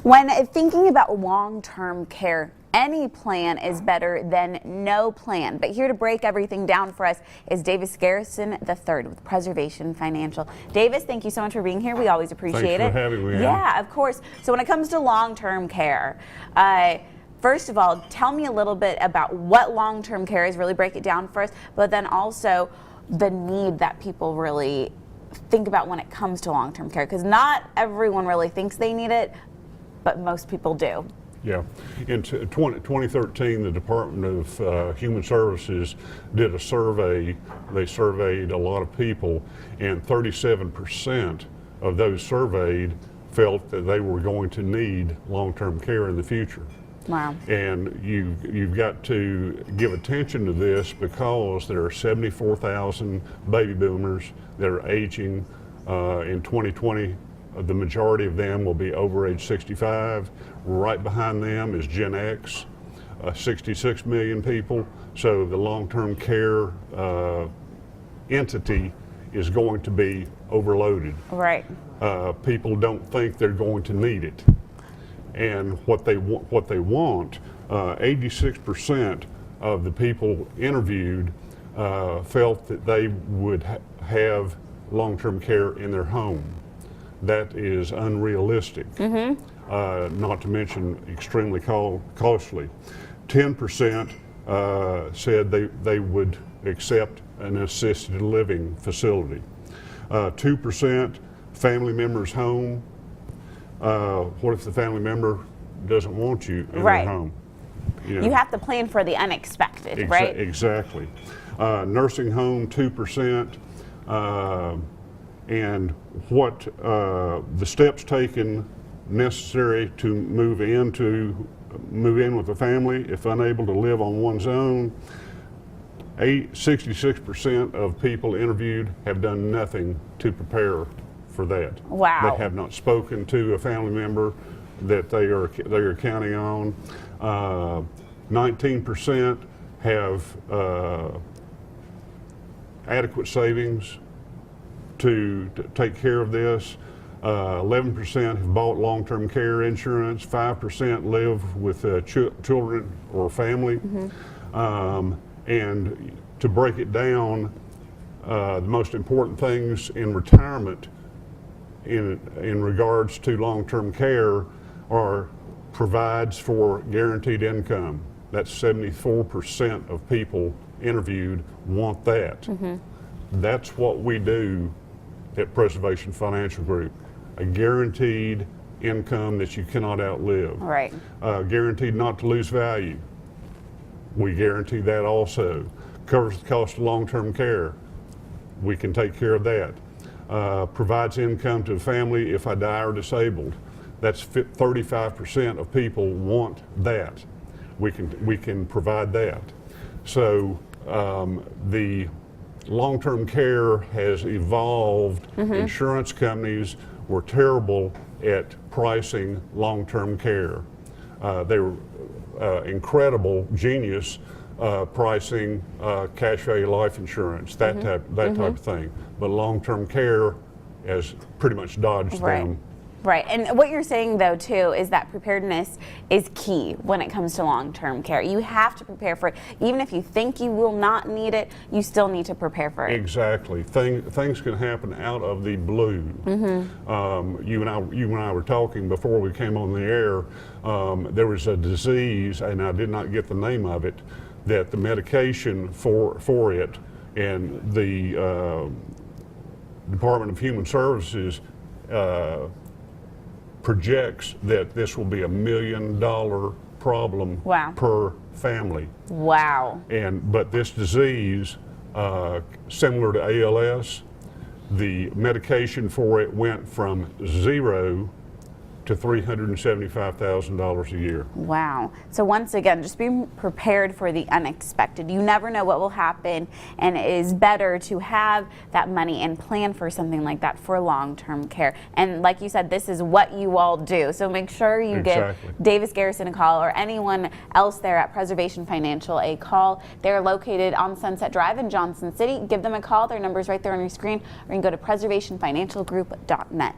When thinking about long-term care, any plan is better than no plan. But here to break everything down for us is Davis Garrison the Third with Preservation Financial. Davis, thank you so much for being here. We always appreciate it. Thanks for having me. Yeah, of course. So when it comes to long-term care, first of all, tell me a little bit about what long-term care is, really break it down for us, but then also the need that people really think about when it comes to long-term care, because not everyone really thinks they need it, but most people do. Yeah. In 2013, the Department of Human Services did a survey. They surveyed a lot of people, and 37% of those surveyed felt that they were going to need long-term care in the future. Wow. And you've got to give attention to this because there are 74,000 baby boomers that are aging in 2020. The majority of them will be over age 65. Right behind them is Gen X, 66 million people. So the long-term care entity is going to be overloaded. Right. People don't think they're going to need it. And what they want, 86% of the people interviewed felt that they would have long-term care in their home. That is unrealistic, not to mention extremely costly. 10% said they would accept an assisted living facility. 2% family members home. What if the family member doesn't want you in their home? You have to plan for the unexpected, right? Exactly. Nursing home, 2%. And what the steps taken necessary to move in with a family if unable to live on one's own. 66% of people interviewed have done nothing to prepare for that. Wow. They have not spoken to a family member that they are counting on. 19% have adequate savings to take care of this. 11% have bought long-term care insurance. 5% live with children or family. And to break it down, the most important things in retirement in regards to long-term care are provides for guaranteed income. That's 74% of people interviewed want that. That's what we do at Preservation Financial Group, a guaranteed income that you cannot outlive. Right. Guaranteed not to lose value. We guarantee that also. Covers the cost of long-term care. We can take care of that. Provides income to the family if I die or disabled. That's 35% of people want that. We can provide that. So the long-term care has evolved. Insurance companies were terrible at pricing long-term care. They were incredible genius pricing cash value life insurance, that type of thing. But long-term care has pretty much dodged them. Right, and what you're saying though too is that preparedness is key when it comes to long-term care. You have to prepare for it. Even if you think you will not need it, you still need to prepare for it. Exactly. Things can happen out of the blue. You and I were talking before we came on the air. There was a disease, and I did not get the name of it, that the medication for it and the Department of Human Services projects that this will be $1 million problem per family. Wow. But this disease, similar to ALS, the medication for it went from $0 to $375,000 a year. Wow. So once again, just be prepared for the unexpected. You never know what will happen, and it is better to have that money and plan for something like that for long-term care. And like you said, this is what you all do. So make sure you give Davis Garrison a call or anyone else there at Preservation Financial a call. They're located on Sunset Drive in Johnson City. Give them a call. Their number is right there on your screen, or you can go to preservationfinancialgroup.net.